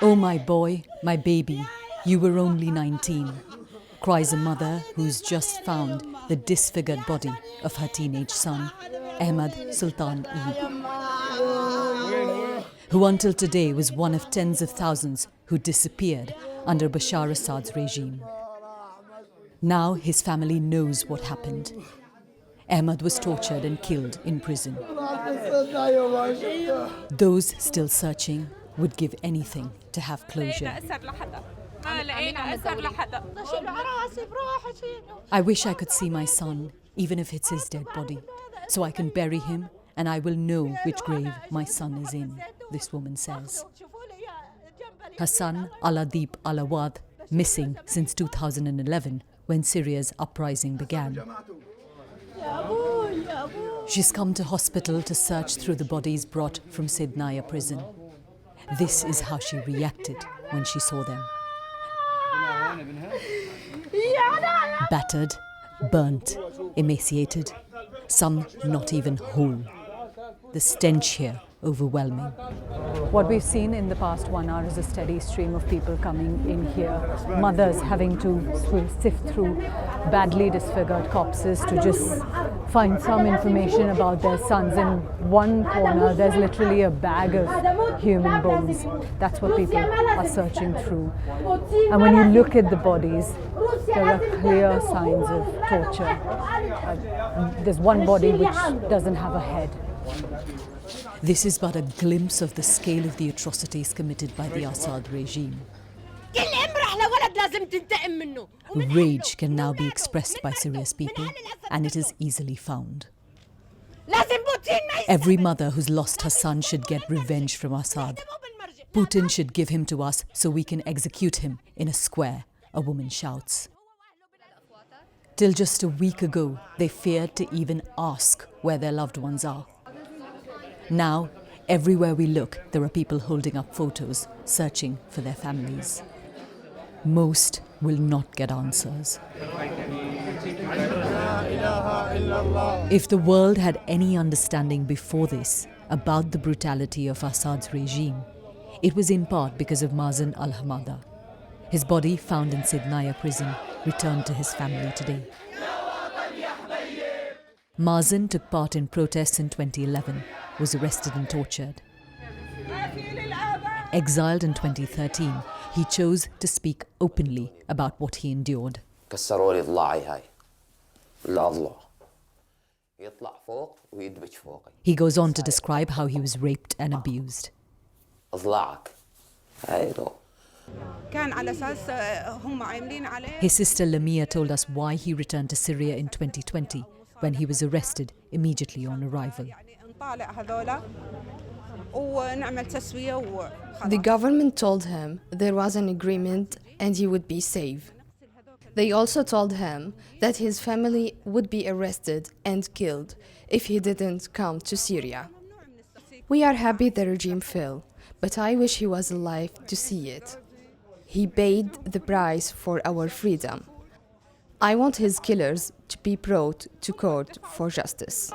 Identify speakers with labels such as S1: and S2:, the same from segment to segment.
S1: Oh, my boy, my baby, you were only 19, cries a mother who's just found the disfigured body of her teenage son, Ahmad Sultan Eid, who until today was one of tens of thousands who disappeared under Bashar Al-Assad's regime. Now his family knows what happened. Ahmad was tortured and killed in prison. Those still searching would give anything to have closure. I wish I could see my son, even if it's his dead body, so I can bury him and I will know which grave my son is in, this woman says. Her son, Al-Deep Al-Awad, missing since 2011 when Syria's uprising began. She's come to hospital to search through the bodies brought from Syednaya prison. This is how she reacted when she saw them. Battered, burnt, emaciated, some not even whole. The stench here overwhelming. What we've seen in the past 1 hour is a steady stream of people coming in here. Mothers having to sift through badly disfigured corpses to just find some information about their sons. In one corner, there's literally a bag of human bones. That's what people are searching through. And when you look at the bodies, there are clear signs of torture. There's one body which doesn't have a head. This is but a glimpse of the scale of the atrocities committed by the Assad regime. Rage can now be expressed by Syria's people, and it is easily found. Every mother who's lost her son should get revenge from Assad. Putin should give him to us so we can execute him in a square, a woman shouts. Till just a week ago, they feared to even ask where their loved ones are. Now, everywhere we look, there are people holding up photos, searching for their families. Most will not get answers. If the world had any understanding before this about the brutality of Assad's regime, it was in part because of Mazen al-Hamada. His body, found in Syednaya prison, returned to his family today. Mazen took part in protests in 2011, was arrested and tortured. Exiled in 2013, he chose to speak openly about what he endured. He goes on to describe how he was raped and abused. His sister Limaye told us why he returned to Syria in 2020 when he was arrested immediately on arrival.
S2: The government told him there was an agreement and he would be safe. They also told him that his family would be arrested and killed if he didn't come to Syria. We are happy the regime fell, but I wish he was alive to see it. He paid the price for our freedom. I want his killers to be brought to court for justice.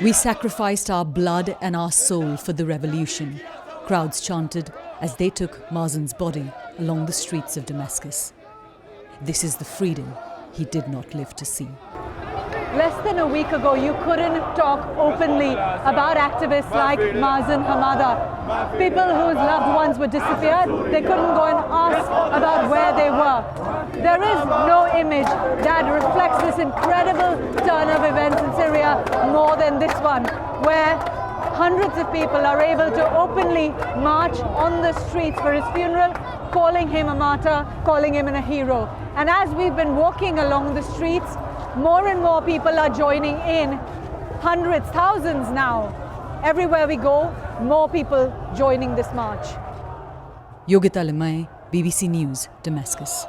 S1: We sacrificed our blood and our soul for the revolution, crowds chanted as they took Mazen's body along the streets of Damascus. This is the freedom he did not live to see. Less than a week ago, you couldn't talk openly about activists like Mazen al-Hamada. People whose loved ones were disappeared, they couldn't go and ask about where they were. There is no image that reflects this incredible turn of events in Syria more than this one, where hundreds of people are able to openly march on the streets for his funeral, calling him a martyr, calling him a hero. And as we've been walking along the streets, more and more people are joining in, hundreds, thousands now. Everywhere we go, more people joining this march. Yogita, Limaye, BBC News, Damascus.